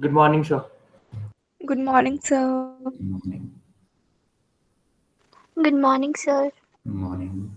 Good morning, sir. Good morning, sir. Good morning. Good morning, sir. Good morning.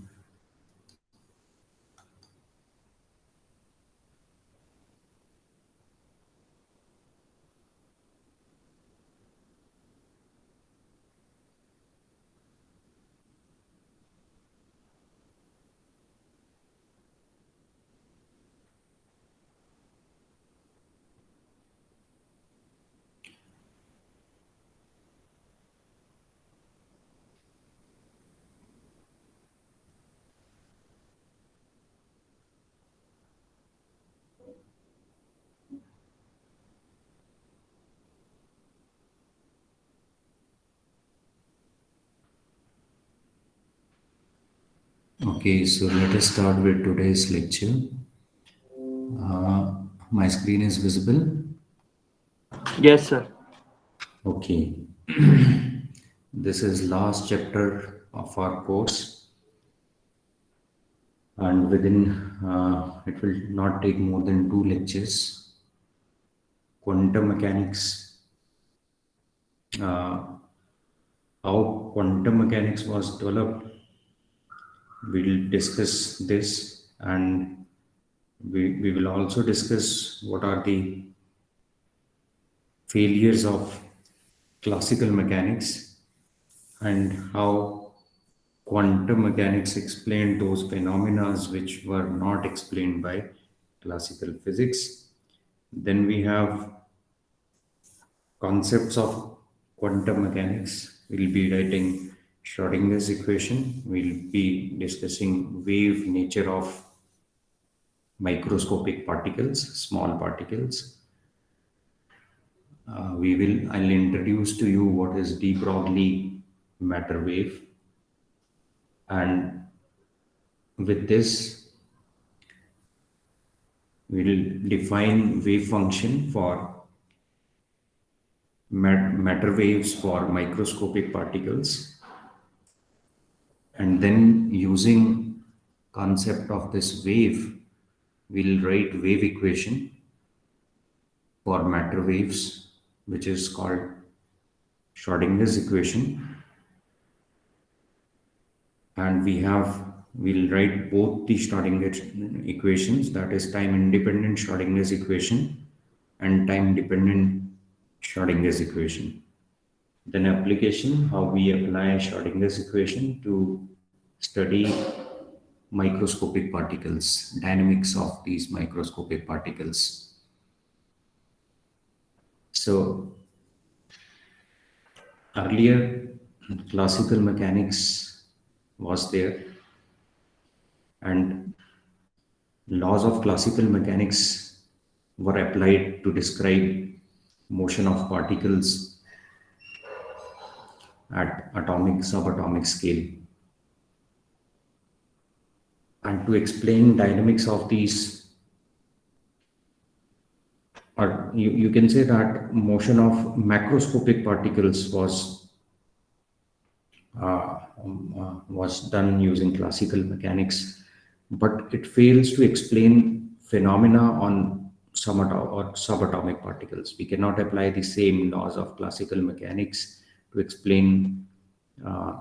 Okay, so let us start with today's lecture. Uh, my screen is visible. Yes, sir. Okay, this is last chapter of our course, and within it will not take more than two lectures. Quantum mechanics, uh, how quantum mechanics was developed. We'll discuss this, and we will also discuss what are the failures of classical mechanics and how quantum mechanics explained those phenomena which were not explained by classical physics. Then we have concepts of quantum mechanics. We'll be writing Schrodinger's equation. We'll be discussing wave nature of microscopic particles, small particles. I'll introduce to you what is de Broglie matter wave, and with this we'll define wave function for matter waves for microscopic particles, and then using concept of this wave we'll write wave equation for matter waves, which is called Schrodinger's equation. And we'll write both the Schrodinger's equations, that is time independent Schrodinger's equation and time dependent Schrodinger's equation. Then application, how we apply Schrodinger's equation to study microscopic particles, dynamics of these microscopic particles. So earlier classical mechanics was there, and laws of classical mechanics were applied to describe motion of particles at atomic subatomic scale, and to explain dynamics of these, or you can say that motion of macroscopic particles was done using classical mechanics, but it fails to explain phenomena on or subatomic particles. We cannot apply the same laws of classical mechanics to explain uh,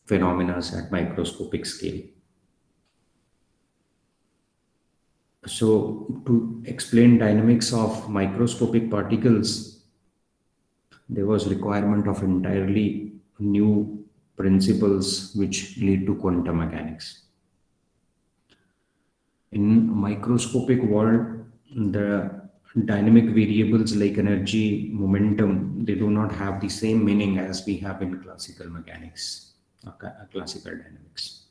phenomena at microscopic scale. So, to explain dynamics of microscopic particles, there was requirement of entirely new principles which lead to quantum mechanics. In microscopic world, the dynamic variables like energy, momentum, they do not have the same meaning as we have in classical mechanics, classical dynamics.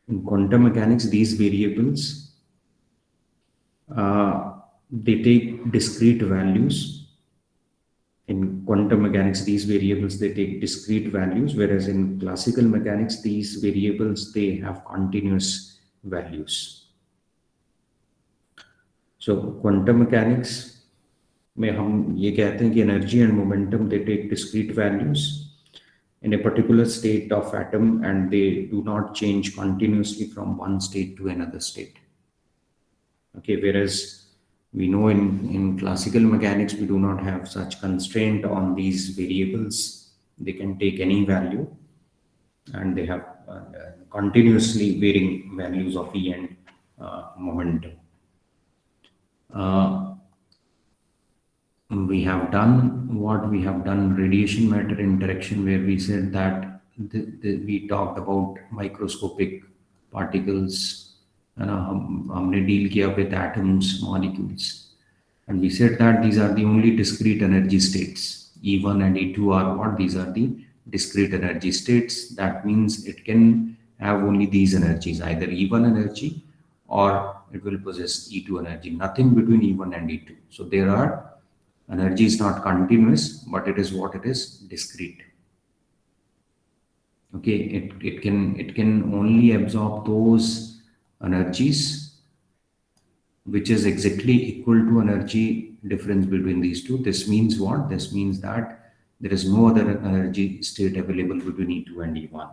In quantum mechanics, these variables they take discrete values. In quantum mechanics, these variables they take discrete values, whereas in classical mechanics, these variables they have continuous values. So quantum mechanics में हम ये कहते हैं कि energy and momentum they take discrete values in a particular state of atom, and they do not change continuously from one state to another state. Okay, whereas We know in classical mechanics, we do not have such constraint on these variables. They can take any value, and they have continuously varying values of E and momentum. We have done what we have done, radiation matter interaction, where we said that we talked about microscopic particles, and हमने deal किया with atoms, molecules, and we said that these are the only discrete energy states. E1 and E2 are what? These are the discrete energy states. That means it can have only these energies, either E1 energy or it will possess E2 energy, nothing between E1 and E2. So there are energy is not continuous, but it is what it is, discrete. Okay, it can only absorb those energies which is exactly equal to energy difference between these two. This means what? This means that there is no other energy state available between E2 and E1.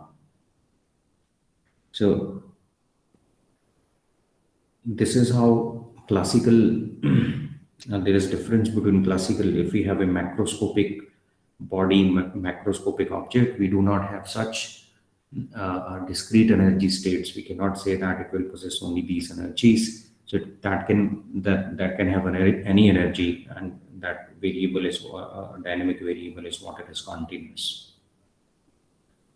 So this is how classical there is difference between classical. If we have a macroscopic body, macroscopic object, we do not have such discrete energy states. We cannot say that it will possess only these energies. So that can have any energy, and that variable is dynamic variable is what it is, continuous.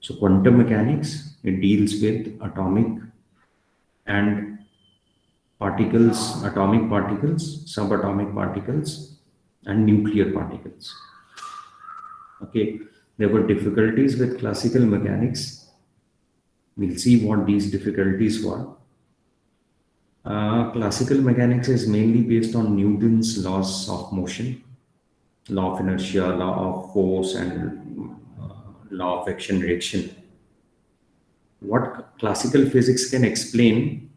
So quantum mechanics, it deals with atomic and particles, atomic particles, subatomic particles, and nuclear particles. Okay, there were difficulties with classical mechanics. We'll see what these difficulties were. Classical mechanics is mainly based on Newton's laws of motion, law of inertia, law of force, and law of action reaction. What classical physics can explain,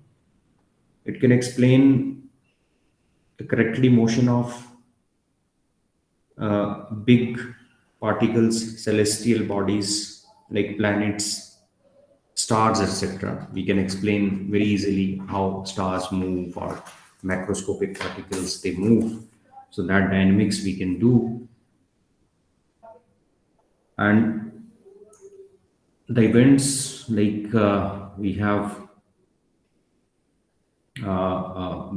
it can explain the correctly motion of big particles, celestial bodies like planets, stars, etc. We can explain very easily how stars move, or macroscopic particles, they move. So that dynamics we can do. And the events like we have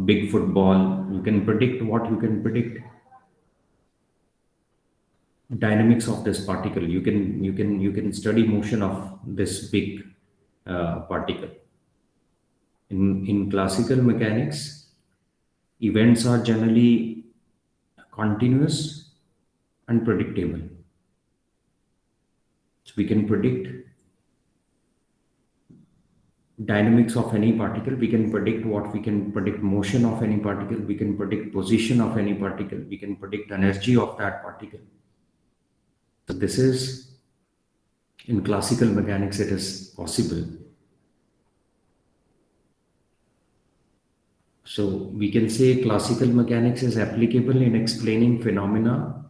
big football, you can predict what you can predict. Dynamics of this particle, you can study motion of this big particle. In classical mechanics, events are generally continuous and predictable. So we can predict dynamics of any particle, we can predict motion of any particle, we can predict position of any particle, we can predict energy of that particle. So this is, in classical mechanics, it is possible. So we can say classical mechanics is applicable in explaining phenomena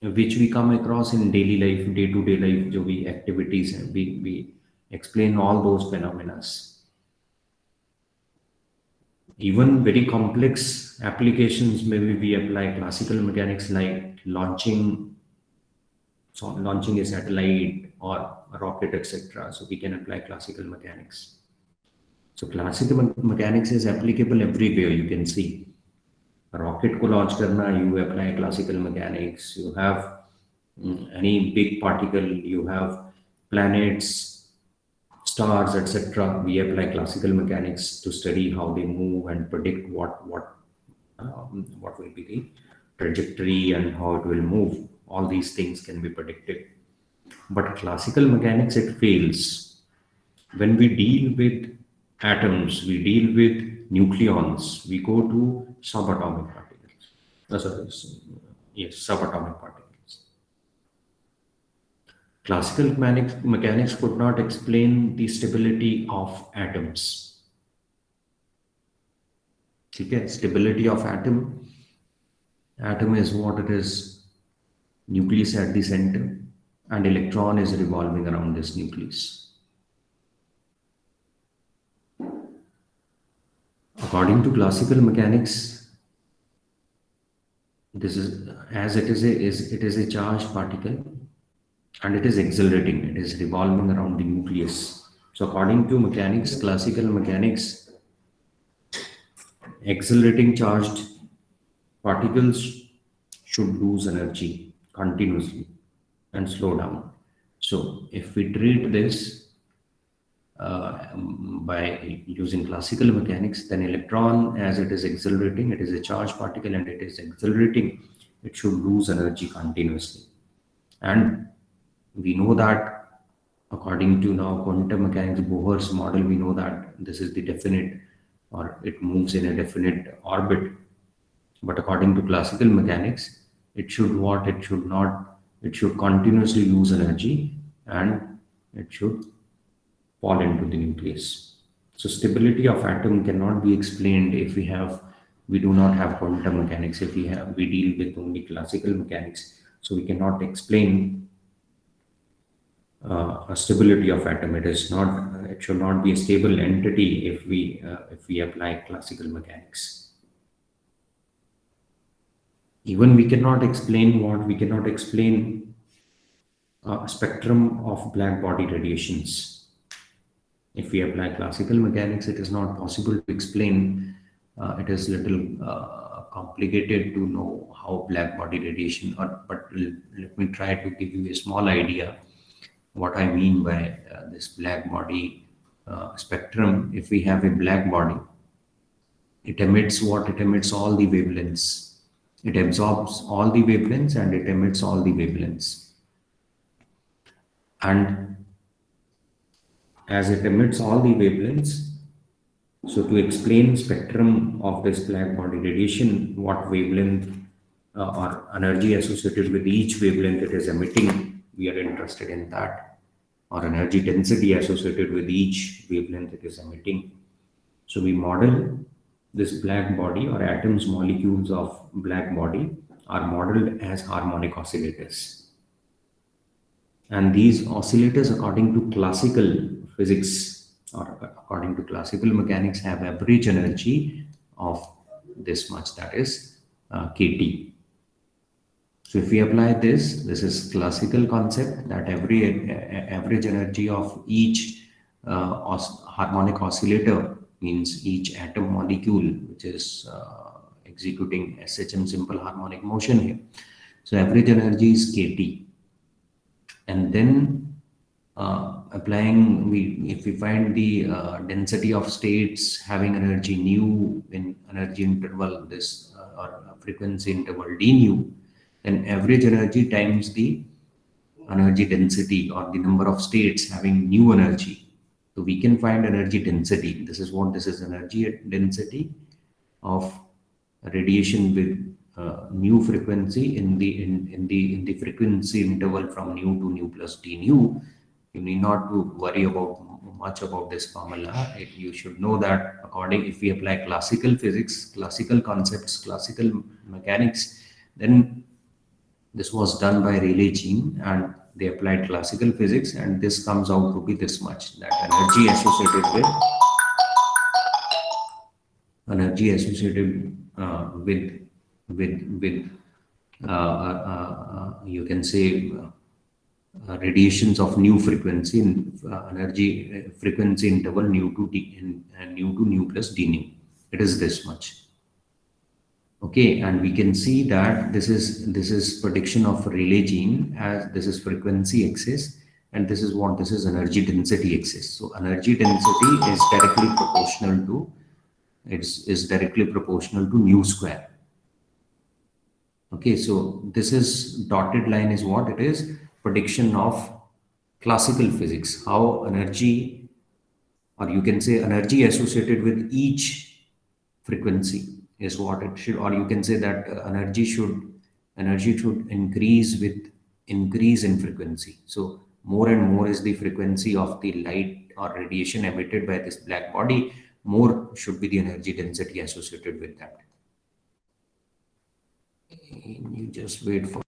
which we come across in daily life, day-to-day life, जो भी activities हैं, we explain all those phenomena. Even very complex applications, maybe we apply classical mechanics, like launching a satellite or a rocket, etc. So we can apply classical mechanics. So classical mechanics is applicable everywhere. You can see a rocket ko launch karna, you apply classical mechanics. You have any big particle, you have planets, stars, etc. We apply classical mechanics to study how they move and predict what will be the trajectory and how it will move. All these things can be predicted. But classical mechanics, it fails. When we deal with atoms, we deal with nucleons, we go to subatomic particles. Subatomic particles. Classical mechanics could not explain the stability of atoms. Okay? Stability of atom. Atom is what it is. Nucleus at the center, and electron is revolving around this nucleus. According to classical mechanics, this is as it is a charged particle, and it is accelerating. It is revolving around the nucleus. So according to mechanics, classical mechanics, accelerating charged particles should lose energy continuously and slow down. So if we treat this by using classical mechanics, then electron, as it is accelerating, it is a charged particle and it is accelerating, it should lose energy continuously. And we know that according to now quantum mechanics, Bohr's model, we know that this is the definite, or it moves in a definite orbit. But according to classical mechanics, it should what? It should not, it should continuously lose energy and it should fall into the nucleus. So stability of atom cannot be explained if we do not have quantum mechanics. If we deal with only classical mechanics, so we cannot explain a stability of atom. It is not. It should not be a stable entity if we apply classical mechanics. Even we cannot explain a spectrum of black body radiations. If we apply classical mechanics, it is not possible to explain. It is little complicated to know how black body radiation. Let me try to give you a small idea what I mean by this black body spectrum. If we have a black body, it emits what? It emits all the wavelengths. It absorbs all the wavelengths and it emits all the wavelengths. And as it emits all the wavelengths, so to explain spectrum of this black body radiation, what wavelength or energy associated with each wavelength it is emitting, we are interested in that, or energy density associated with each wavelength it is emitting. So we model this black body, or atoms, molecules of black body are modeled as harmonic oscillators. And these oscillators, according to classical physics or according to classical mechanics, have average energy of this much, that is kT. So if we apply this is classical concept that average energy of each harmonic oscillator, means each atom molecule which is executing SHM, simple harmonic motion here. So average energy is kT. And then applying, if we find the density of states having energy nu in energy interval this or frequency interval d nu, then average energy times the energy density or the number of states having new energy. So we can find energy density. This is what this is: energy density of radiation with new frequency in the frequency interval from nu to nu plus d nu. You need not to worry about much about this formula. You should know that if we apply classical physics, classical concepts, classical mechanics, then this was done by Rayleigh-Jean, and they applied classical physics, and this comes out to be this much: that energy associated with you can say radiations of new frequency in energy frequency interval nu to d nu to nu plus d nu. It is this much. Okay, and we can see that this is prediction of Rayleigh-Jean, as this is frequency axis, and this is energy density axis. So energy density is directly proportional to nu square. Okay, so this is dotted line is what it is: prediction of classical physics, how energy, or you can say energy associated with each frequency is what it should, or you can say that energy should increase with increase in frequency. So more and more is the frequency of the light or radiation emitted by this black body, more should be the energy density associated with that. You just wait for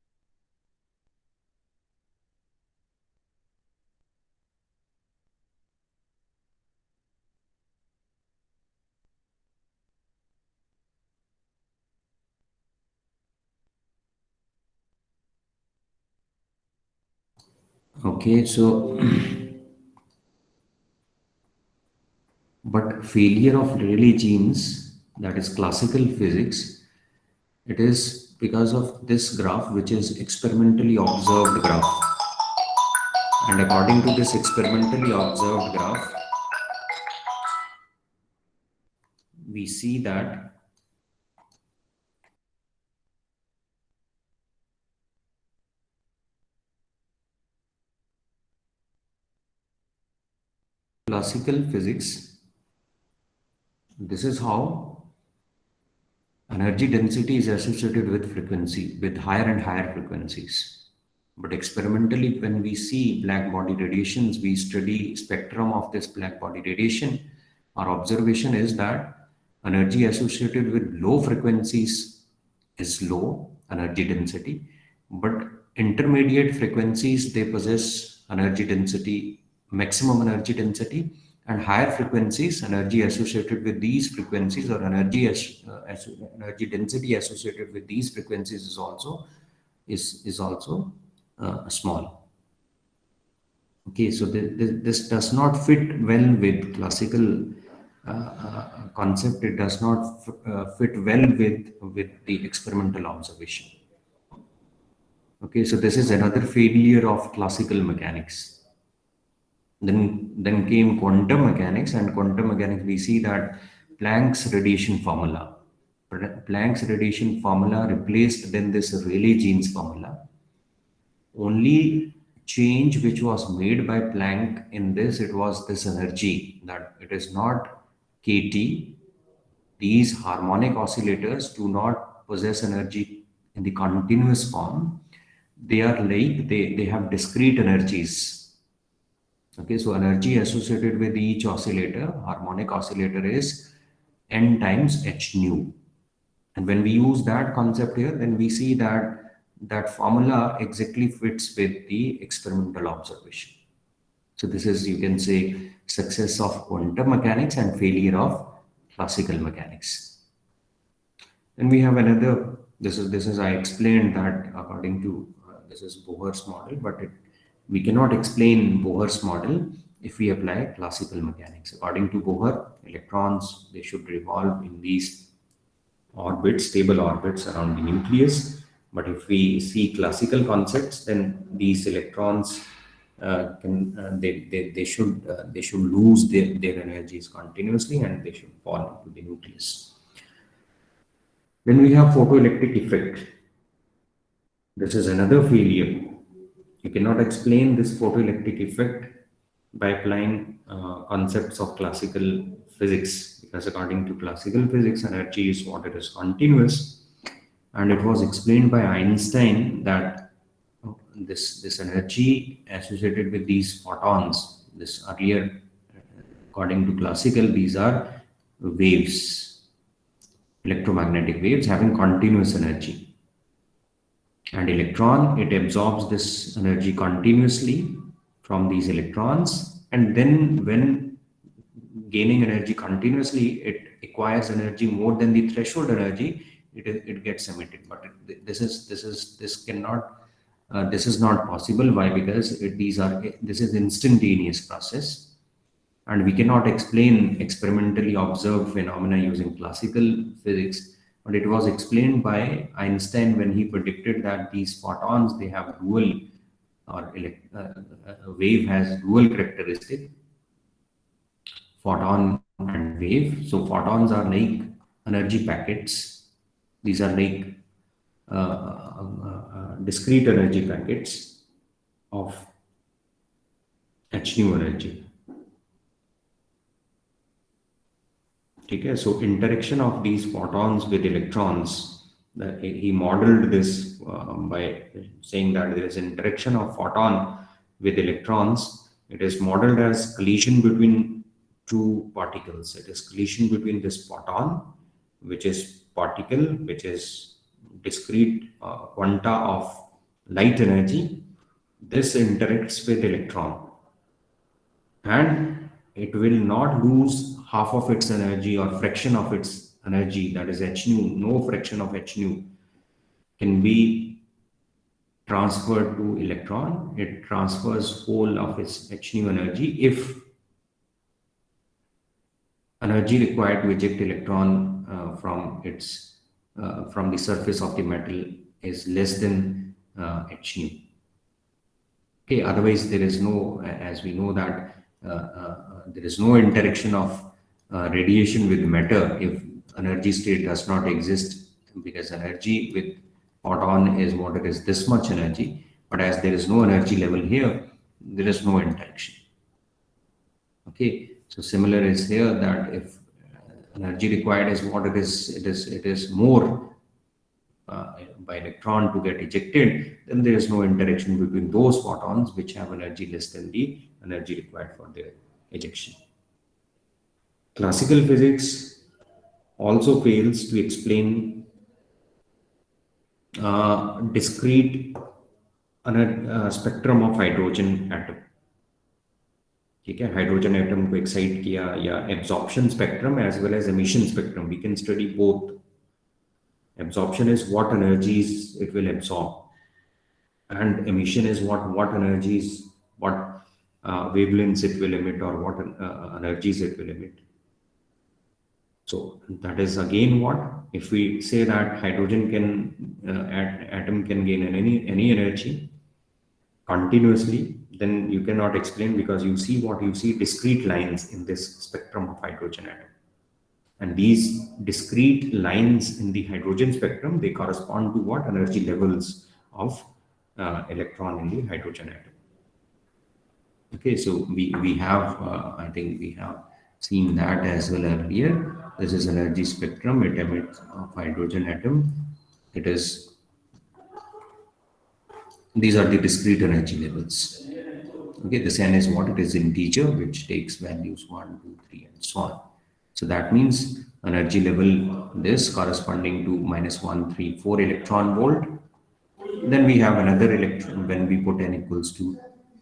Okay, so but failure of Rayleigh genes, that is classical physics, it is because of this graph, which is experimentally observed graph. And according to this experimentally observed graph, we see that classical physics, this is how energy density is associated with frequency, with higher and higher frequencies. But experimentally, when we see black body radiations, we study spectrum of this black body radiation. Our observation is that energy associated with low frequencies is low energy density, but intermediate frequencies, they possess energy density, maximum energy density, and higher frequencies, energy associated with these frequencies, or energy density associated with these frequencies is also small. Okay, so this does not fit well with classical concept. It does not fit well with the experimental observation. Okay, so this is another failure of classical mechanics. Then came quantum mechanics, and quantum mechanics, we see that Planck's radiation formula. Planck's radiation formula replaced then this Rayleigh jeans formula. Only change which was made by Planck in this, it was this energy, that it is not kT. These harmonic oscillators do not possess energy in the continuous form. They are like, they have discrete energies. Okay, so energy associated with each oscillator, harmonic oscillator, is n times h nu. And when we use that concept here, then we see that that formula exactly fits with the experimental observation. So this is, you can say, success of quantum mechanics and failure of classical mechanics. Then we have another, this is I explained that according to, this is Bohr's model, but we cannot explain Bohr's model if we apply classical mechanics. According to Bohr, electrons, they should revolve in these orbits, stable orbits around the nucleus. But if we see classical concepts, then these electrons they should lose their energies continuously, and they should fall into the nucleus. Then we have photoelectric effect. This is another failure. You cannot explain this photoelectric effect by applying concepts of classical physics, because according to classical physics, energy is what it is, continuous. And it was explained by Einstein that this energy associated with these photons, this earlier, according to classical, these are waves, electromagnetic waves having continuous energy. And electron, it absorbs this energy continuously from these electrons, and then when gaining energy continuously, it acquires energy more than the threshold energy, it gets emitted. But this is not possible. Why? Because this is instantaneous process, and we cannot explain experimentally observed phenomena using classical physics. But it was explained by Einstein when he predicted that these photons, they have dual, or a wave has dual characteristic, photon and wave. So photons are like energy packets. These are like discrete energy packets of h nu energy. Okay, so interaction of these photons with electrons, he modeled this by saying that there is interaction of photon with electrons. It is modeled as collision between two particles. It is collision between this photon, which is particle, which is discrete quanta of light energy. This interacts with electron, and it will not lose half of its energy or fraction of its energy, that is h nu. No fraction of h nu can be transferred to electron, it transfers whole of its h nu energy if energy required to eject electron from the surface of the metal is less than h nu. Okay, otherwise there is no, as we know that there is no interaction of radiation with matter if energy state does not exist, because energy with photon is what it is, this much energy, but as there is no energy level here, there is no interaction. Okay, so similar is here, that if energy required is what it is more by electron to get ejected, then there is no interaction between those photons which have energy less than the energy required for their ejection. Classical physics also fails to explain discrete spectrum of hydrogen atom. ठीक है, hydrogen atom को excite किया, या absorption spectrum as well as emission spectrum, we can study both. Absorption is what energies it will absorb, and emission is what energies, what wavelengths it will emit, or what energies it will emit. So that is again what, if we say that hydrogen atom can gain any energy continuously, then you cannot explain, because you see discrete lines in this spectrum of hydrogen atom. And these discrete lines in the hydrogen spectrum, they correspond to what energy levels of electron in the hydrogen atom. Okay, so we have, I think we have seen that as well earlier. This is energy spectrum, it emits of hydrogen atom. It is, these are the discrete energy levels. Okay, this n is what it is, integer, which takes values 1, 2, 3, and so on. So that means energy level this corresponding to -134 electron volt. Then we have another electron, when we put n equals to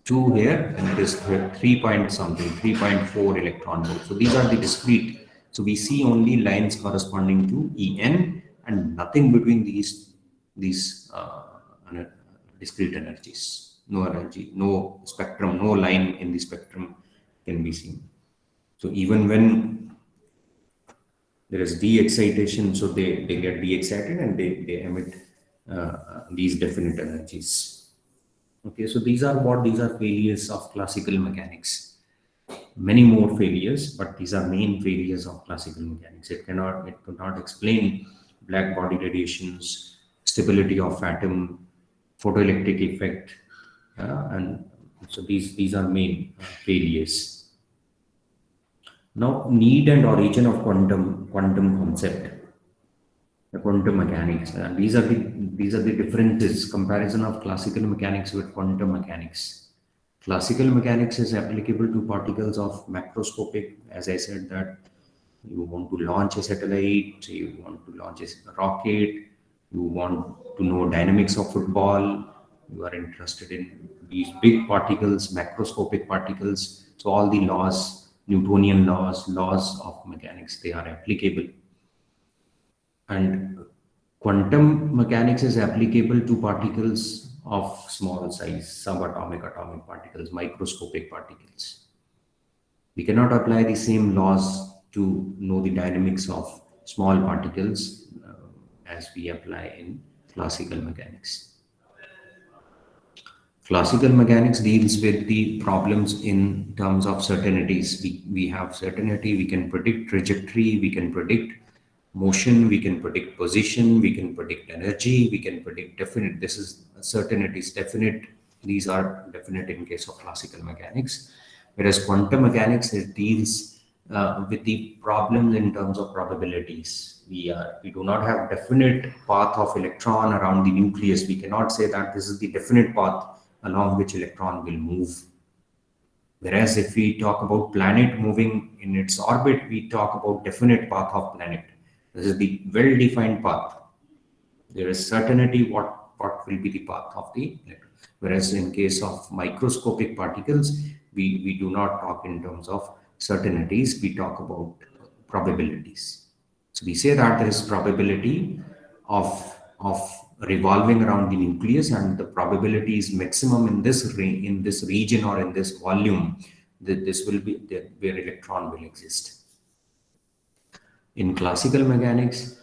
2 here, and it is 3 point something, 3.4 electron volt. So these are the discrete. So we see only lines corresponding to En, and nothing between these discrete energies. No energy, no spectrum, no line in the spectrum can be seen. So even when there is de-excitation, so they get de-excited and they emit these definite energies. Okay, so these are failures of classical mechanics. Many more failures, but these are main failures of classical mechanics. It could not explain black body radiations, stability of atom, photoelectric effect, and so these are main failures. Now, need and origin of quantum concept, the quantum mechanics. These are the differences, comparison of classical mechanics with quantum mechanics. Classical mechanics is applicable to particles of macroscopic, as I said, that you want to launch a satellite, you want to launch a rocket, you want to know dynamics of football, you are interested in these big particles, macroscopic particles. So all the laws, Newtonian laws of mechanics, they are applicable. And quantum mechanics is applicable to particles of small size, subatomic, atomic particles, microscopic particles. We cannot apply the same laws to know the dynamics of small particles as we apply in classical mechanics. Classical mechanics deals with the problems in terms of certainties. We have certainty, we can predict trajectory, we can predict motion, we can predict position, we can predict energy, we can predict definite. This is certainties, definite. These are definite in case of classical mechanics. Whereas quantum mechanics, it deals with the problems in terms of probabilities. We do not have definite path of electron around the nucleus. We cannot say that this is the definite path along which electron will move. Whereas if we talk about planet moving in its orbit, we talk about definite path of planet. This is the well-defined path. There is certainty what will be the path of the electron. Whereas in case of microscopic particles, we do not talk in terms of certainties, we talk about probabilities. So we say that there is probability of revolving around the nucleus, and the probability is maximum in this region or in this volume, that this will be where electron will exist. In classical mechanics,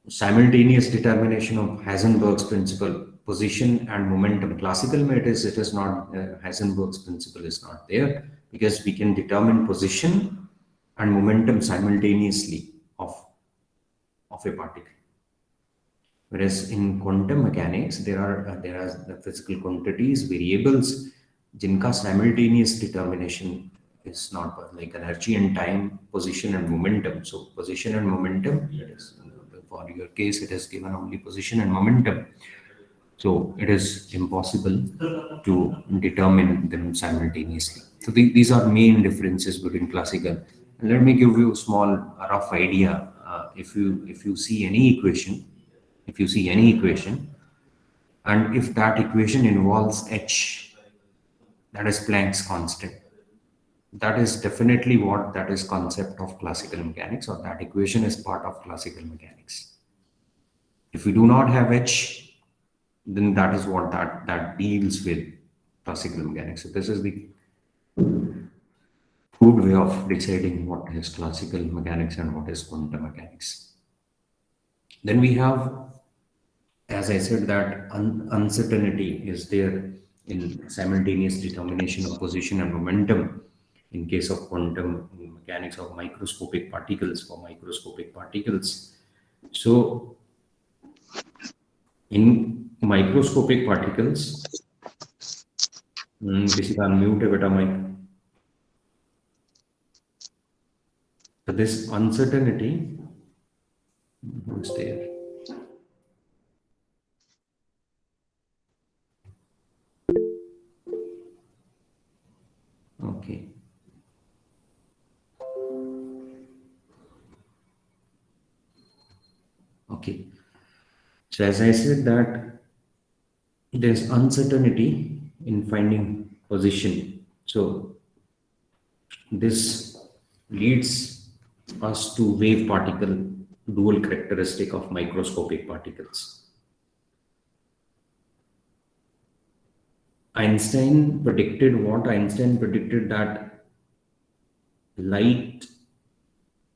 simultaneous determination of Heisenberg's principle, position and momentum. Classical it is not, Heisenberg's principle is not there, because we can determine position and momentum simultaneously of a particle. Whereas in quantum mechanics, there are the physical quantities, variables, jinka simultaneous determination is not like energy and time, position and momentum. So position and momentum, it is, for your case, it is given only position and momentum. So it is impossible to determine them simultaneously. So these are main differences between classical. And let me give you a small rough idea. If you see any equation, and if that equation involves h, that is Planck's constant, that is definitely that is concept of classical mechanics, or that equation is part of classical mechanics. If we do not have h, then that is what that deals with classical mechanics. So this is the good way of deciding what is classical mechanics and what is quantum mechanics. Then we have, as I said, that uncertainty is there in simultaneous determination of position and momentum in case of quantum mechanics of microscopic particles, for microscopic particles. So in microscopic particles, किसी का unmute है बेटा mic. So this uncertainty is there. Okay. Okay. So as I said that there's uncertainty in finding position. So this leads us to wave particle dual characteristic of microscopic particles. Einstein predicted what? Einstein predicted that light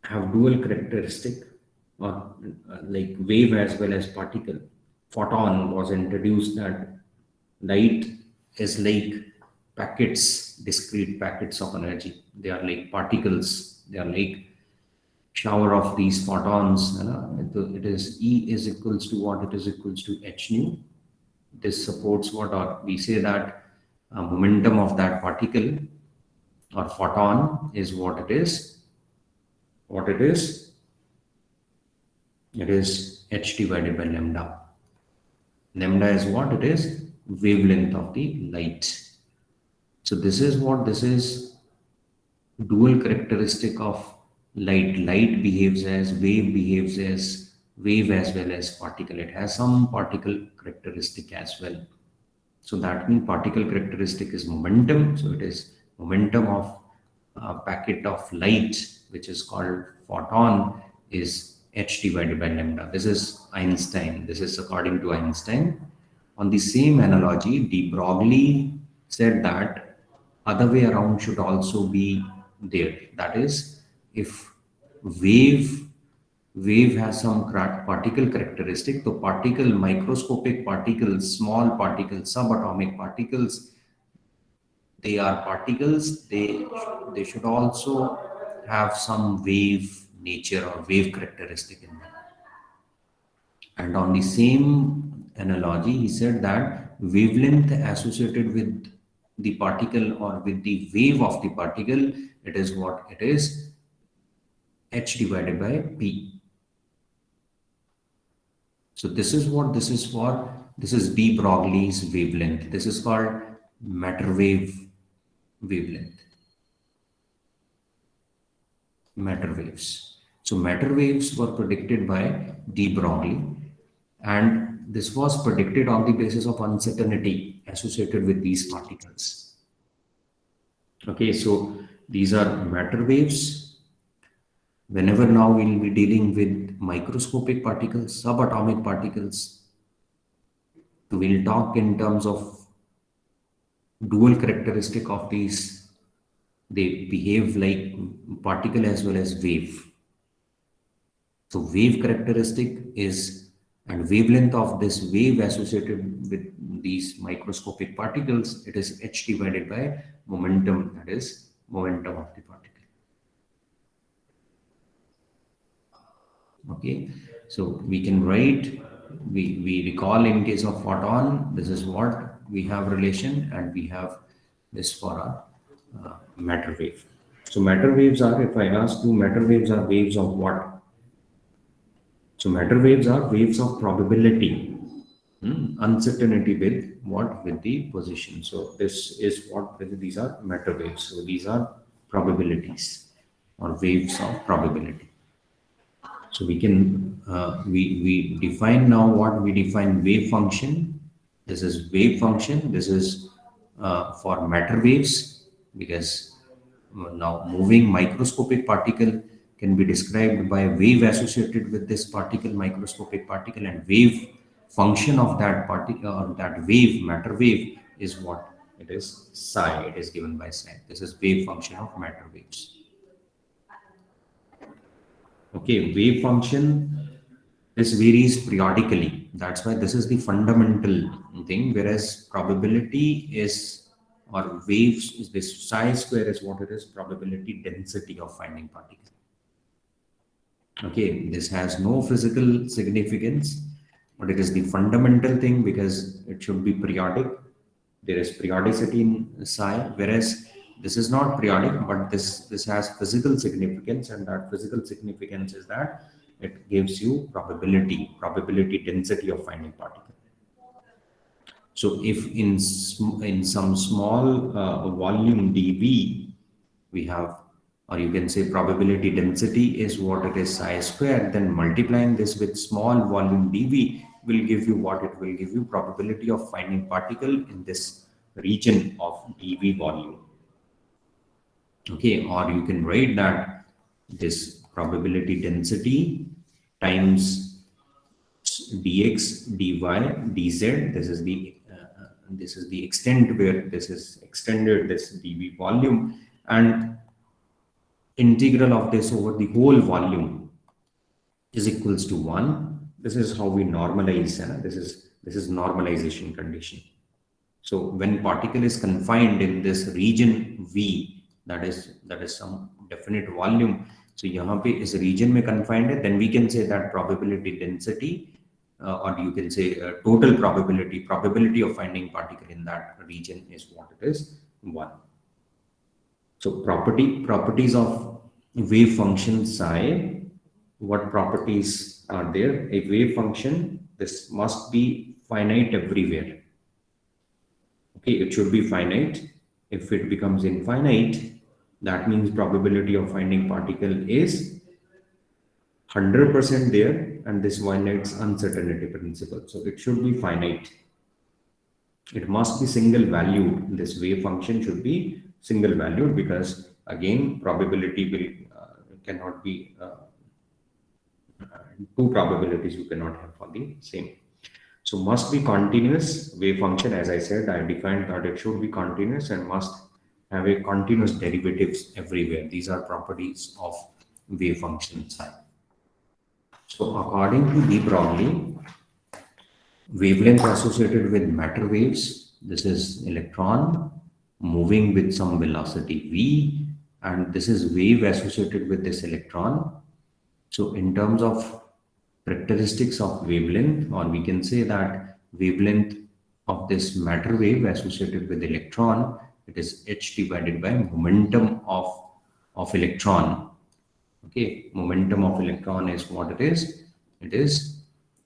have dual characteristic, or like wave as well as particle. Photon was introduced, that light is like packets, discrete packets of energy. They are like particles. They are like shower of these photons. It is E is equals to what? It is equals to h nu. This supports what? Or we say that momentum of that particle or photon is what it is. What it is? It is h divided by lambda. Lambda is what? It is wavelength of the light. So this is what? This is dual characteristic of light. Light behaves as wave, behaves as wave as well as particle. It has some particle characteristic as well. So that means particle characteristic is momentum. So it is momentum of a packet of light, which is called photon, is h divided by lambda. This is Einstein. This is according to Einstein. On the same analogy, de Broglie said that other way around should also be there. That is, if wave has some particle characteristic, so particle, microscopic particles, small particles, subatomic particles, they are particles. They should also have some wave nature or wave characteristic in them. And on the same analogy, he said that wavelength associated with the particle or with the wave of the particle, it is what? It is h divided by p. So this is what this is for. This is de Broglie's wavelength. This is called matter wave wavelength. Matter waves. So matter waves were predicted by de Broglie, and this was predicted on the basis of uncertainty associated with these particles. Okay, so these are matter waves. Whenever now we'll be dealing with microscopic particles, subatomic particles, We'll talk in terms of dual characteristic of these. They behave like particle as well as wave. So wave characteristic is, and wavelength of this wave associated with these microscopic particles, it is h divided by momentum, that is momentum of the particle. Okay, so we can write, we recall in case of photon, this is what we have relation, and we have this for our matter wave. So matter waves are, if I ask you, matter waves are waves of what? So matter waves are waves of probability, uncertainty with what? With the position. So this is what, these are matter waves. So these are probabilities or waves of probability. So we can we define now what we define wave function. This is wave function. This is for matter waves, because now moving microscopic particle can be described by wave associated with this particle, microscopic particle, and wave function of that particle or that wave, matter wave, is what it is, psi. It is given by psi. This is wave function of matter waves. Okay, wave function, this varies periodically. That's why this is the fundamental thing. Whereas probability is, or waves is this psi square is what it is, probability density of finding particle. Okay, this has no physical significance, but it is the fundamental thing because it should be periodic. There is periodicity in psi, whereas this is not periodic, but this has physical significance, and that physical significance is that it gives you probability density of finding particle. So if in some small volume dV we have, or you can say probability density is what it is, psi square, then multiplying this with small volume dV will give you what? It will give you probability of finding particle in this region of dV volume. Okay, or you can write that this probability density times dx, dy, dz. This is the extent where this is extended, this dV volume, and integral of this over the whole volume is equals to 1. This is how we normalize. This is normalization condition. So when particle is confined in this region V, that is some definite volume. So यहाँ पे इस region में confined है, then we can say that probability density, or you can say total probability of finding particle in that region is what it is, 1. So properties of wave function psi, what properties are there? A wave function, this must be finite everywhere. Okay, it should be finite. If it becomes infinite, that means probability of finding particle is 100% there, and this violates uncertainty principle. So it should be finite. It must be single valued. This wave function should be single valued, because again probability will cannot be two probabilities you cannot have for the same. So must be continuous wave function. As I said, I defined that it should be continuous and must have a continuous derivatives everywhere. These are properties of wave function psi. So according to de Broglie, wavelength associated with matter waves, this is electron moving with some velocity v, and this is wave associated with this electron. So in terms of characteristics of wavelength, or we can say that wavelength of this matter wave associated with electron, it is h divided by momentum of electron. Okay, momentum of electron is what it is. It is,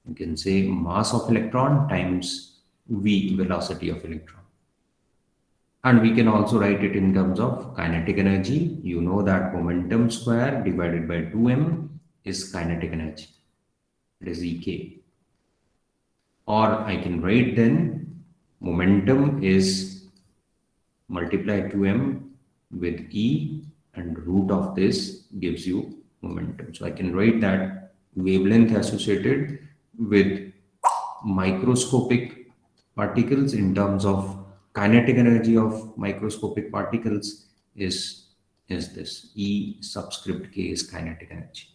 you can say, mass of electron times v, velocity of electron. And we can also write it in terms of kinetic energy. You know that momentum square divided by 2m is kinetic energy. It is Ek. Or I can write then momentum is multiply 2m with E, and root of this gives you momentum. So I can write that wavelength associated with microscopic particles in terms of kinetic energy of microscopic particles is this E subscript K is kinetic energy.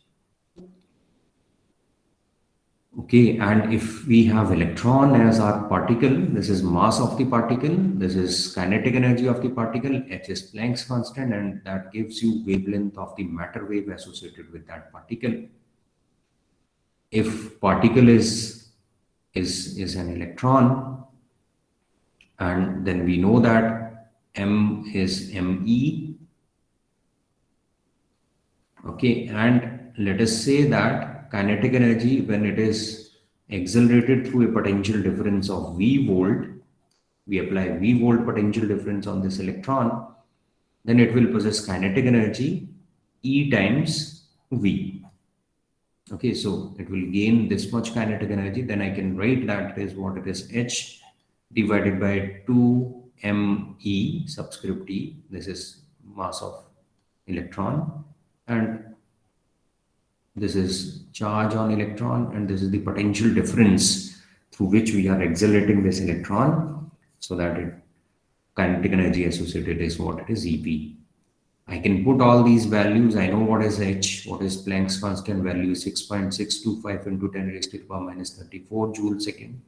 Okay, and if we have electron as our particle, this is mass of the particle, this is kinetic energy of the particle, h is Planck's constant, and that gives you wavelength of the matter wave associated with that particle. If particle is an electron, and then we know that m is me. Okay, and let us say that kinetic energy, when it is accelerated through a potential difference of v volt, we apply v volt potential difference on this electron, then it will possess kinetic energy E times v. Okay, so it will gain this much kinetic energy. Then I can write that is what it is, h divided by 2me subscript e. This is mass of electron, and this is charge on electron, and this is the potential difference through which we are accelerating this electron, so that kinetic energy associated is what it is, EP. I can put all these values. I know what is h, what is Planck's constant value, 6.625 into 10 raised to the power minus 34 joule second.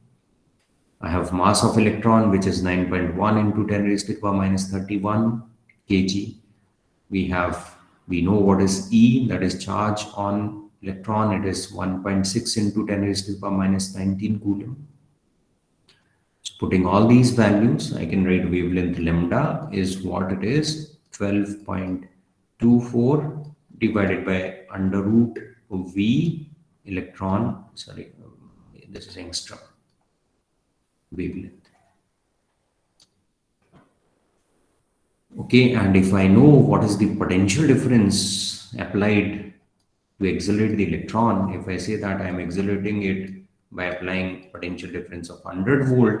I have mass of electron, which is 9.1 into 10 raised to the power minus 31 kg. We know what is E, that is charge on electron. It is 1.6 into 10 raised to the power minus 19 coulomb. So putting all these values, I can write wavelength lambda is what it is, 12.24 divided by under root of V electron, sorry, this is angstrom wavelength. Okay, and if I know what is the potential difference applied to accelerate the electron, if I say that I am accelerating it by applying potential difference of 100 volt,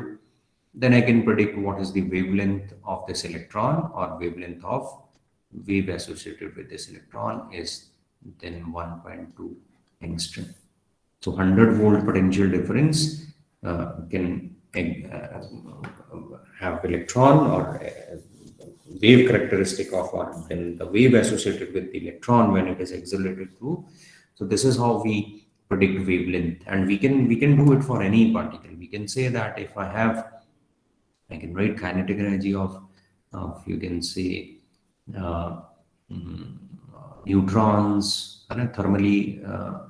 then I can predict what is the wavelength of this electron, or wavelength of wave associated with this electron is then 1.2 angstrom. So 100 volt potential difference can have electron or wave characteristic of, or then the wave associated with the electron when it is accelerated through. So this is how we predict wavelength, and we can do it for any particle. We can say that if I can write kinetic energy of you can say neutrons thermally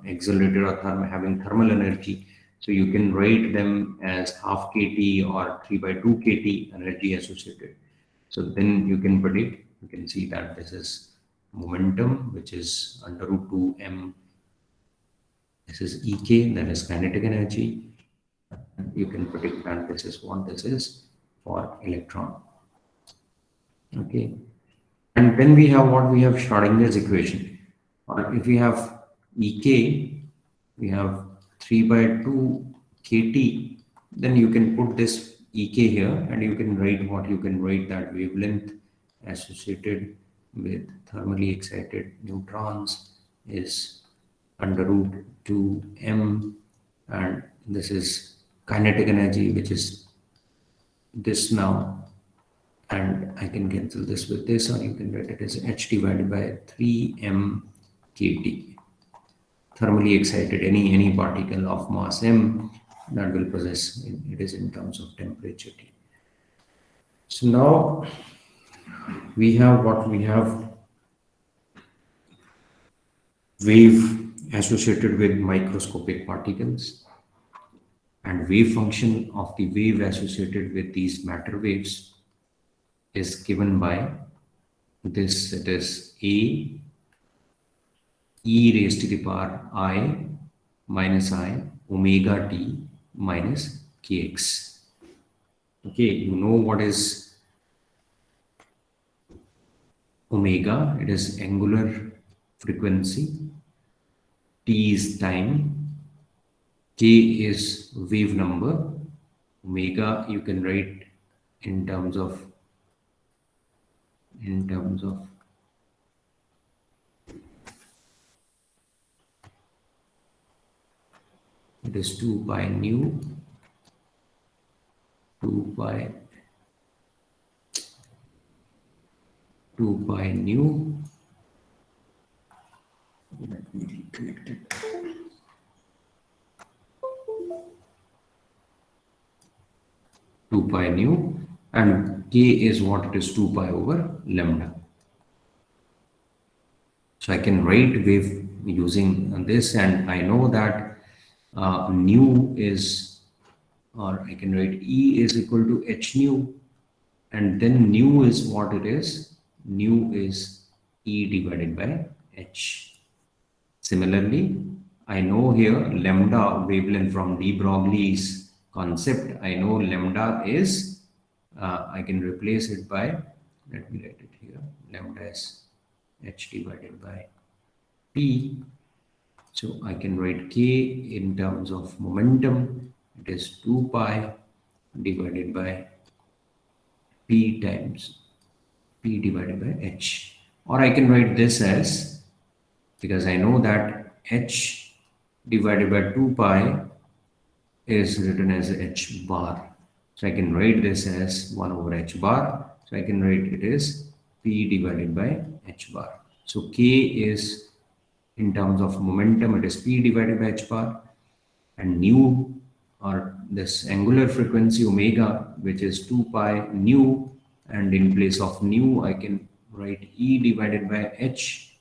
accelerated or having thermal energy. So you can write them as half kT or 3/2 kT energy associated. So then you can predict, you can see that this is momentum, which is under root 2m. This is Ek, that is kinetic energy. You can predict that this is what this is for electron. Okay. And then we have what we have Schrodinger's equation. Or if we have Ek, we have 3/2 kT, then you can put this Ek here, and you can write that wavelength associated with thermally excited neutrons is under root 2m, and this is kinetic energy, which is this now, and I can cancel this with this, or you can write it as h divided by 3m kT. Thermally excited, any particle of mass m that will possess, it is in terms of temperature T. So now we have wave associated with microscopic particles, and wave function of the wave associated with these matter waves is given by this. It is a e raised to the power I minus I omega t minus kx. Okay, you know what is omega? It is angular frequency, t is time, k is wave number, omega you can write in terms of it is 2 pi nu 2 pi 2 pi nu. Let me reconnect it. 2 pi nu, and k is what it is, 2 pi over lambda. So I can write wave using this, and I know that nu is, or I can write E is equal to h nu, and then nu is what it is. Nu is E divided by h. Similarly, I know here lambda wavelength from de Broglie's concept. I know lambda is, I can replace it by, let me write it here, lambda is h divided by p. So I can write k in terms of momentum. It is 2 pi divided by p times p divided by h. Or I can write this as, because I know that h divided by 2 pi is written as h bar. So I can write this as 1 over h bar. So I can write it as p divided by h bar. So k is, in terms of momentum, it is p divided by h bar, and nu, or this angular frequency omega, which is 2 pi nu, and in place of nu I can write E divided by h,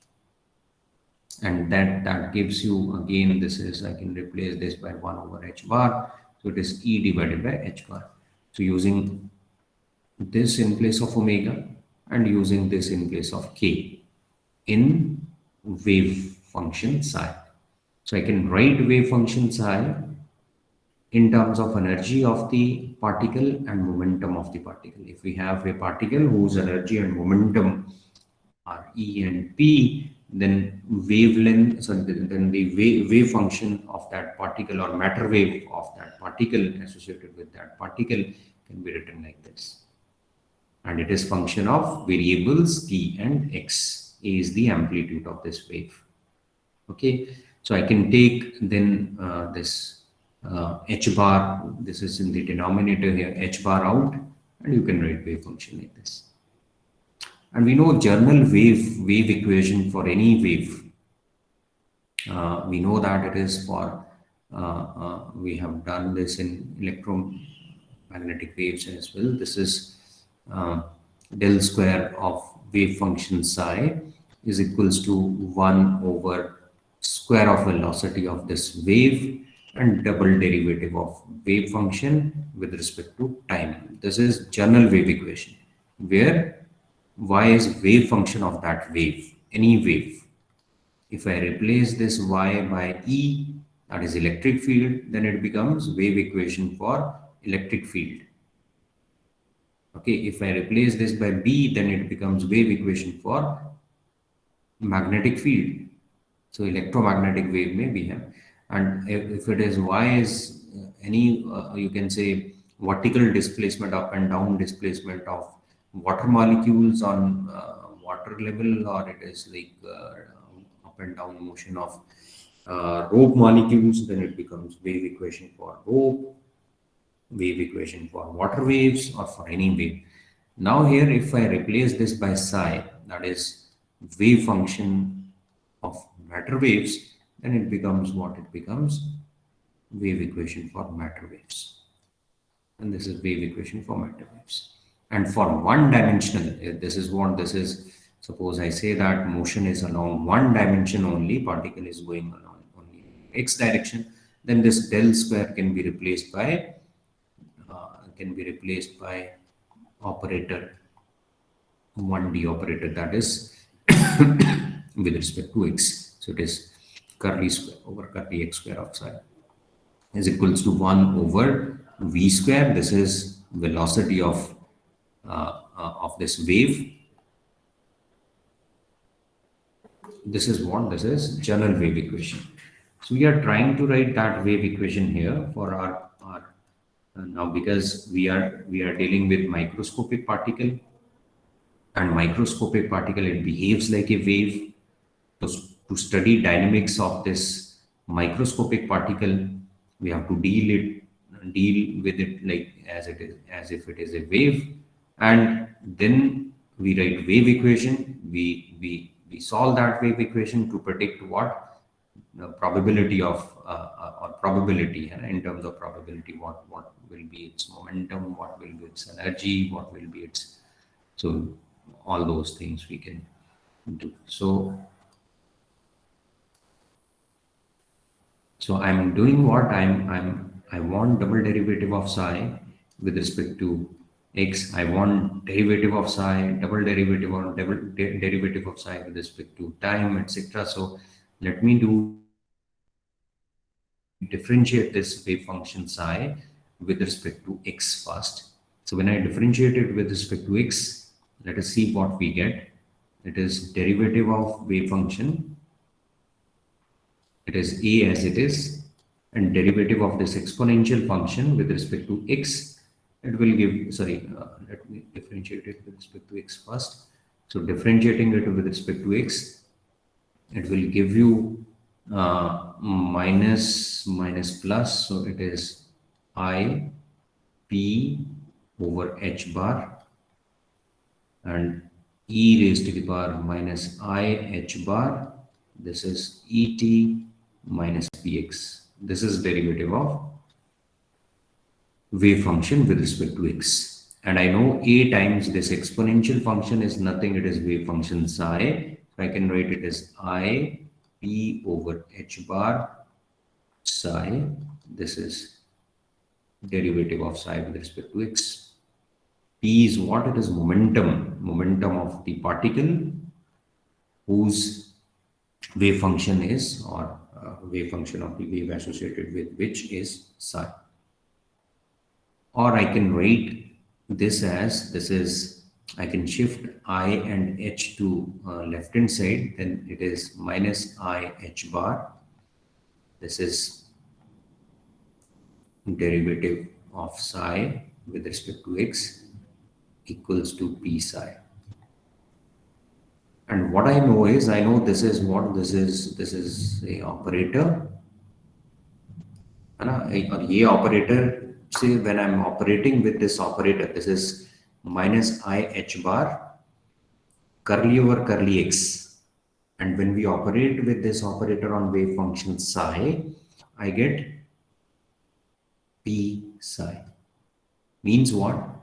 and that gives you, again, this is, I can replace this by 1 over h bar, so it is E divided by h bar. So using this in place of omega and using this in place of k in wave function psi. So I can write wave function psi in terms of energy of the particle and momentum of the particle. If we have a particle whose energy and momentum are E and P, then wavelength, so then the wave function of that particle, or matter wave of that particle associated with that particle, can be written like this. And it is function of variables t and x. A is the amplitude of this wave. Okay, so I can take then this h bar, this is in the denominator here, h bar out, and you can write wave function like this. And we know general wave equation for any wave. We know that it is for, we have done this in electromagnetic waves as well. This is del square of wave function psi is equals to 1 over square of velocity of this wave and double derivative of wave function with respect to time. This is general wave equation, where y is wave function of that wave, any wave. If I replace this y by E, that is electric field, then it becomes wave equation for electric field. Okay, if I replace this by B, then it becomes wave equation for magnetic field. So electromagnetic wave may be here. And if it is y is any, you can say vertical displacement, up and down displacement of water molecules on water level, or it is like up and down motion of rope molecules, then it becomes wave equation for rope, wave equation for water waves, or for any wave. Now here, if I replace this by psi, that is wave function of matter waves, then it becomes what it becomes, wave equation for matter waves. And this is wave equation for matter waves. And for one dimensional, this is what this is. Suppose I say that motion is along one dimension only, particle is going along only x direction, then this del square can be replaced by operator 1D operator, that is with respect to x. So it is curly square over curly x square of psi is equals to 1 over v square. This is velocity of this wave. This is what? This is general wave equation. So we are trying to write that wave equation here for our now, because we are dealing with microscopic particle, and microscopic particle, it behaves like a wave. So to study dynamics of this microscopic particle, we have to deal deal with it like as it is, as if it is a wave, and then we write wave equation. We solve that wave equation to predict what the probability of or probability, and in terms of probability, what will be its momentum, what will be its energy, what will be its, so all those things we can do. So I'm doing what I want double derivative of psi with respect to x. I want derivative of psi, double derivative or derivative of psi with respect to time, etc. So let me differentiate this wave function psi with respect to x first. So when I differentiate it with respect to x, let us see what we get. It is derivative of wave function. It is a as it is, and derivative of this exponential function with respect to x, it will give, sorry, let me differentiate it with respect to x first. So differentiating it with respect to x, it will give you minus plus, so it is I p over h bar, and e raised to the power minus I h bar. This is et minus px. This is derivative of wave function with respect to x. And I know a times this exponential function is nothing, it is wave function psi. So I can write it as I p over h bar psi. This is derivative of psi with respect to x. P is what? It is momentum of the particle whose wave function is, or wave function of the wave associated with which is psi. Or I can write this as, this is, I can shift I and h to left hand side, then it is minus I h bar. This is derivative of psi with respect to x equals to p psi. And what I know is, I know this is what this is a operator. A operator, say when I'm operating with this operator, this is minus I h bar curly over curly x. And when we operate with this operator on wave function psi, I get p psi. Means what?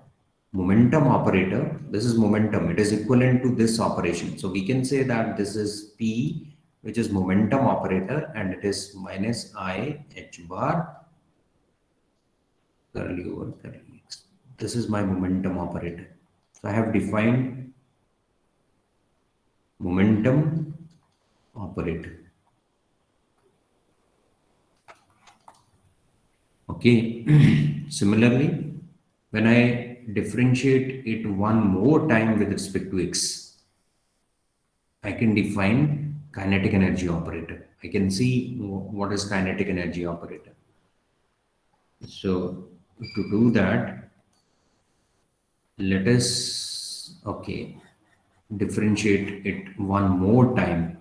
Momentum operator, this is momentum, it is equivalent to this operation. So we can say that this is p, which is momentum operator, and it is minus I h bar curly over curly x. This is my momentum operator. So I have defined momentum operator. Okay. Similarly, when I differentiate it one more time with respect to x, I can define kinetic energy operator. I can see what is kinetic energy operator. So to do that, let us, okay, differentiate it one more time.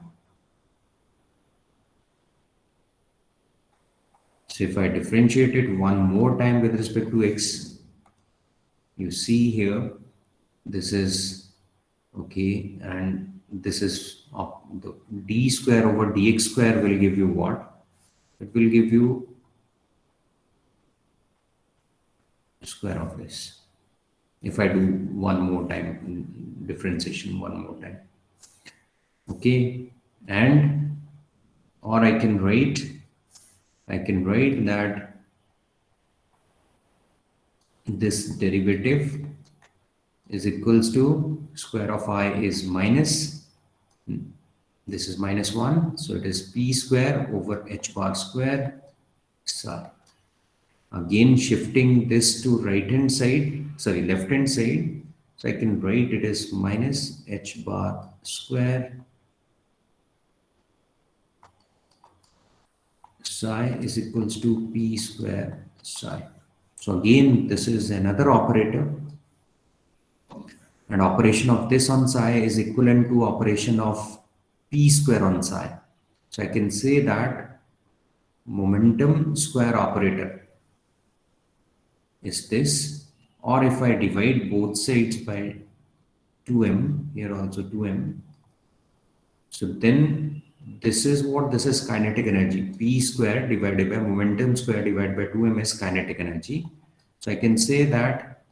So if I differentiate it one more time with respect to x, you see here, this is, okay, and this is the d square over dx square will give you what? It will give you square of this. If I do one more time, differentiation one more time. Okay, and, or I can write that this derivative is equals to square of I is minus, this is minus 1, so it is p square over h bar square psi. Again shifting this to right hand side, sorry, left hand side, so I can write it as minus h bar square psi is equals to p square psi. So again, this is another operator, and operation of this on psi is equivalent to operation of p square on psi. So I can say that momentum square operator is this, or if I divide both sides by 2m, here also 2m, so then this is what, this is kinetic energy. P square divided by momentum square divided by 2m is kinetic energy. So I can say that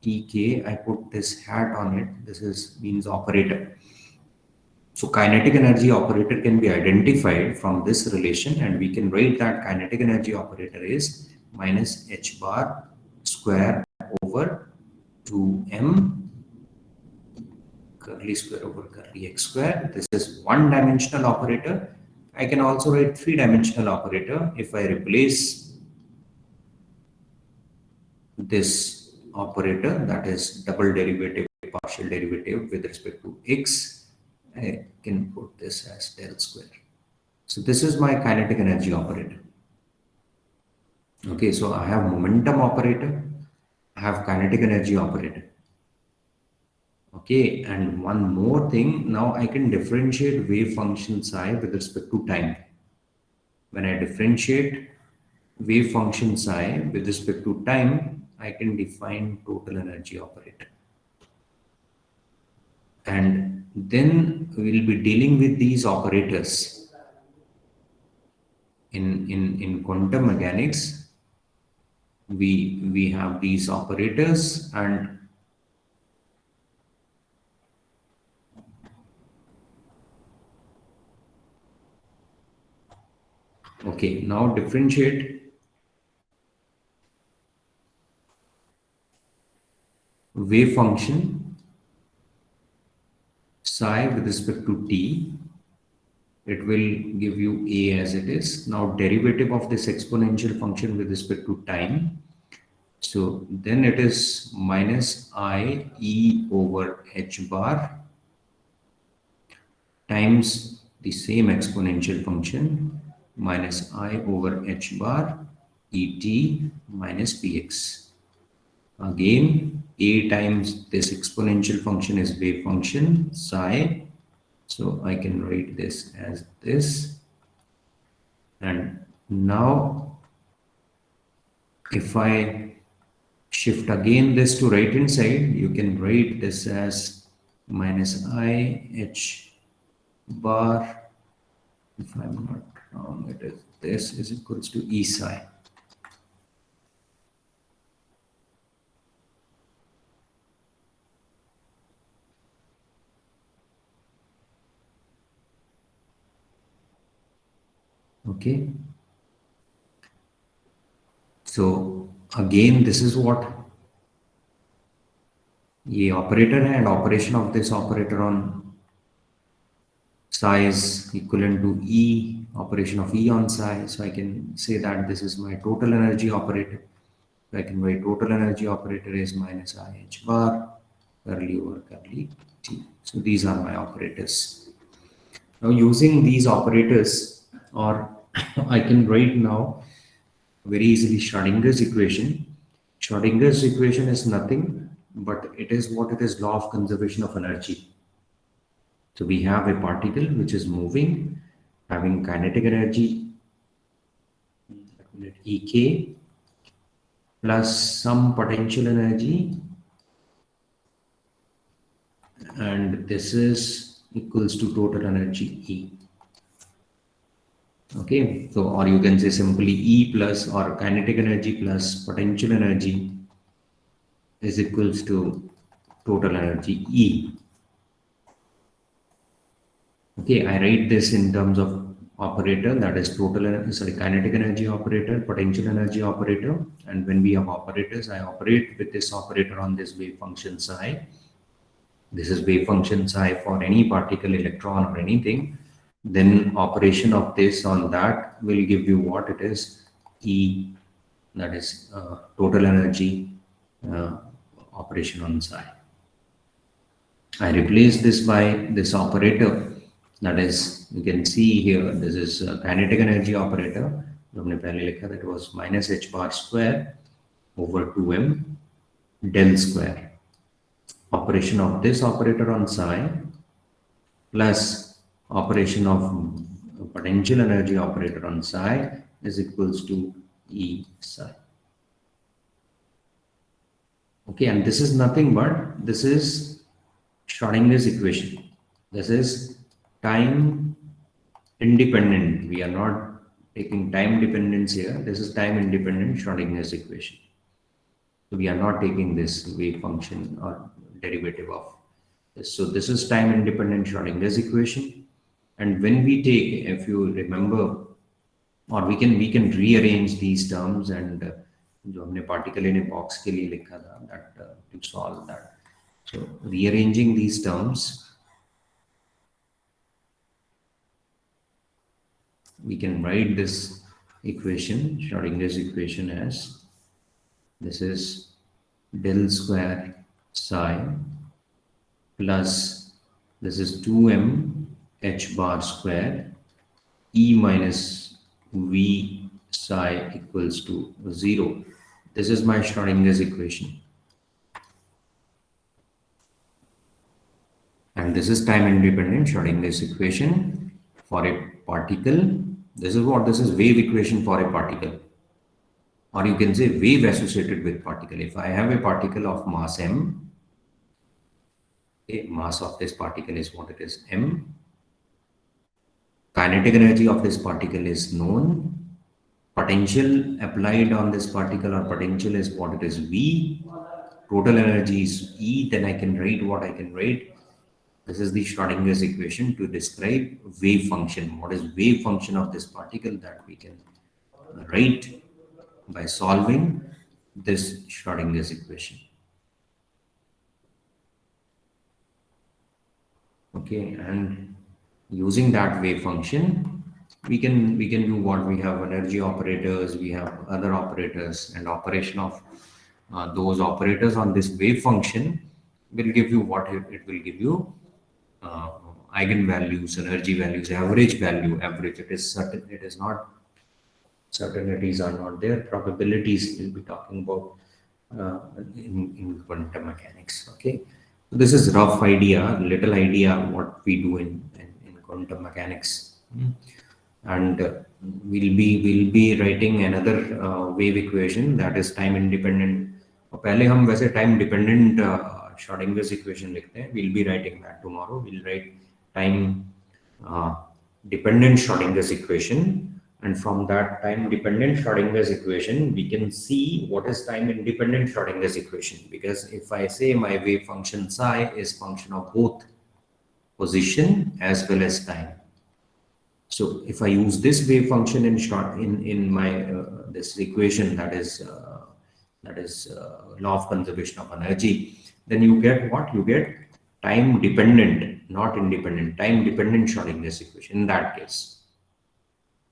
EK, I put this hat on it, this is means operator. So kinetic energy operator can be identified from this relation, and we can write that kinetic energy operator is minus h bar square over 2m curly square over curly x square. This is one-dimensional operator. I can also write three-dimensional operator if I replace this operator, that is double derivative, partial derivative with respect to x. I can put this as del square. So this is my kinetic energy operator. Okay, so I have momentum operator, I have kinetic energy operator. Okay, and one more thing, now I can differentiate wave function psi with respect to time. When I differentiate wave function psi with respect to time, I can define total energy operator. And then we'll be dealing with these operators in quantum mechanics. We have these operators, and okay, now differentiate wave function psi with respect to t. It will give you a as it is. Now derivative of this exponential function with respect to time. So then it is minus I e over h bar times the same exponential function minus I over h bar et minus px. Again, a times this exponential function is wave function psi. So I can write this as this. And now if I shift again this to right hand side, you can write this as minus I h bar. If I'm not wrong, it is this is equals to E psi. Okay. So again, this is what the operator and operation of this operator on psi is equivalent to E, operation of E on psi. So I can say that this is my total energy operator. I can write total energy operator is minus I h bar curly over curly t. So these are my operators. Now using these operators, or I can write now very easily Schrodinger's equation. Schrodinger's equation is nothing, but it is what it is, law of conservation of energy. So we have a particle which is moving, having kinetic energy Ek plus some potential energy, and this is equals to total energy E. Okay, so or you can say simply E plus or kinetic energy plus potential energy is equals to total energy E. Okay, I write this in terms of operator, that is kinetic energy operator, potential energy operator, and when we have operators, I operate with this operator on this wave function psi. This is wave function psi for any particle, electron, or anything. Then operation of this on that will give you what it is, E, that is total energy operation on psi. I replace this by this operator, that is, you can see here, this is kinetic energy operator. That was minus h bar square over 2m del square. Operation of this operator on psi plus operation of potential energy operator on psi is equals to E psi. Okay, and this is nothing but this is Schrodinger's equation. This is time independent. We are not taking time dependence here. This is time independent Schrodinger's equation. So we are not taking this wave function or derivative of this. So this is time independent Schrodinger's equation. And when we take, if you remember, और we can rearrange these terms and जो हमने particle in a box के लिए लिखा था that to solve that. So rearranging these terms, we can write this equation, Schrodinger's equation, as this is del square psi plus this is 2m h bar square E minus V psi equals to 0. This is my Schrodinger's equation. And this is time independent Schrodinger's equation for a particle. This is wave equation for a particle. Or you can say wave associated with particle. If I have a particle of mass m, okay, mass of this particle is what it is, m. Kinetic energy of this particle is known. Potential applied on this particle or potential is what it is, V. Total energy is E. Then I can write what I can write. This is the Schrodinger's equation to describe wave function. What is wave function of this particle that we can write by solving this Schrodinger's equation. Okay, and using that wave function, we can do what we have: energy operators, we have other operators, and operation of those operators on this wave function will give you what it will give you: eigenvalues, energy values, average value. Average, it is certain, it is not, certainties are not there, probabilities we'll be talking about in quantum mechanics. Okay, so this is rough idea, little idea what we do in quantum mechanics. And we'll be writing another wave equation that is time independent. पहले हम वैसे time dependent Schrodinger's equation लिखते हैं. We'll be writing that tomorrow. We'll write time dependent Schrodinger's equation, and from that time dependent Schrodinger's equation we can see what is time independent Schrodinger's equation. Because if I say my wave function psi is function of both position as well as time, so if I use this wave function in my this equation, that is law of conservation of energy, then you get what? You get time dependent, not independent, time dependent Schrodinger's equation in that case.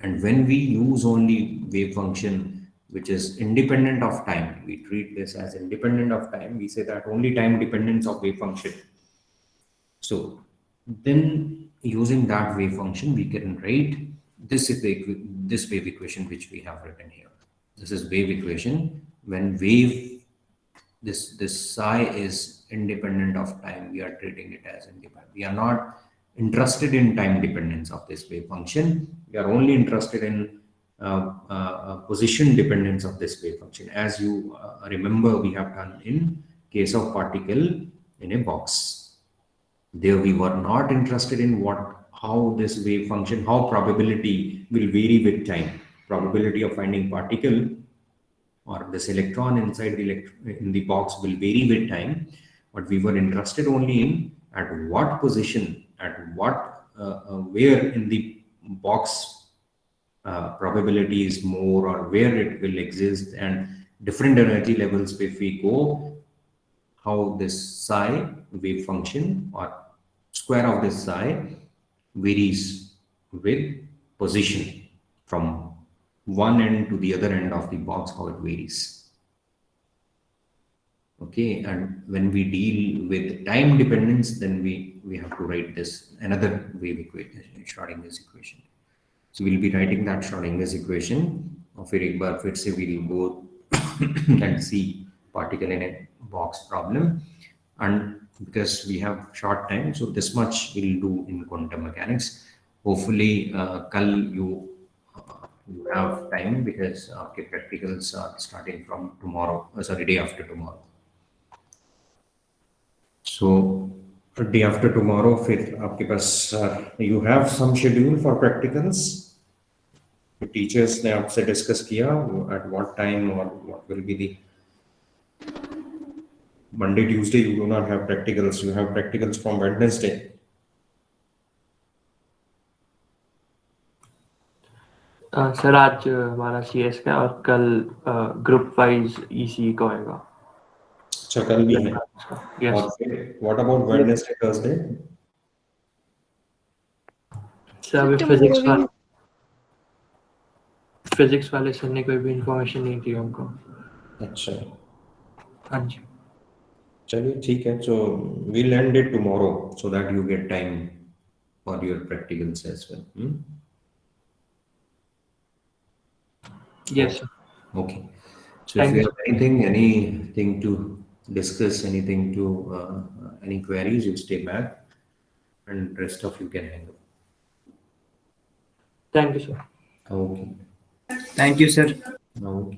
And when we use only wave function which is independent of time, we treat this as independent of time, we say that only time dependence of wave function. So then using that wave function, we can write this wave equation which we have written here. This is wave equation when wave, this psi is independent of time. We are treating it as independent. We are not interested in time dependence of this wave function. We are only interested in position dependence of this wave function. As you remember, we have done in case of particle in a box. There we were not interested in how this wave function, how probability will vary with time. Probability of finding particle or this electron inside in the box will vary with time. But we were interested only in at what position, at what, where in the box probability is more, or where it will exist, and different energy levels if we go, how this psi wave function or square of this psi varies with position from one end to the other end of the box, how it varies. Okay, and when we deal with time dependence, then we have to write this another wave equation, Schrodinger's equation. So we'll be writing that Schrodinger's equation. फिर एक बार फिर से we'll go and see particle in a box problem. And because we have short time, so this much we'll do in quantum mechanics. Hopefully, kal you have time because our practicals are starting from tomorrow, day after tomorrow. So day after tomorrow फिर आपके पास you have some schedule for practicals. The teachers ने आपसे discuss किया at what time or what will be the Monday, Tuesday you do not have practicals. You have practicals from Wednesday. Sir आज हमारा CS का और कल group wise EC का होएगा. अच्छा कल भी है. Yes. और फिर what about Wednesday, Thursday? Sir अभी tomorrow फिजिक्स वाले सर ने कोई भी इंफॉर्मेशन नहीं दी हमको. अच्छा हाँ जी. चलिए ठीक है. So we'll end it tomorrow so that you get time for your practicals as well. Yes, sir. Okay. So if Thank you you. have anything to discuss, any queries, you stay back, and rest of you can hang up. Thank you, sir. Okay. Thank you, sir. Okay.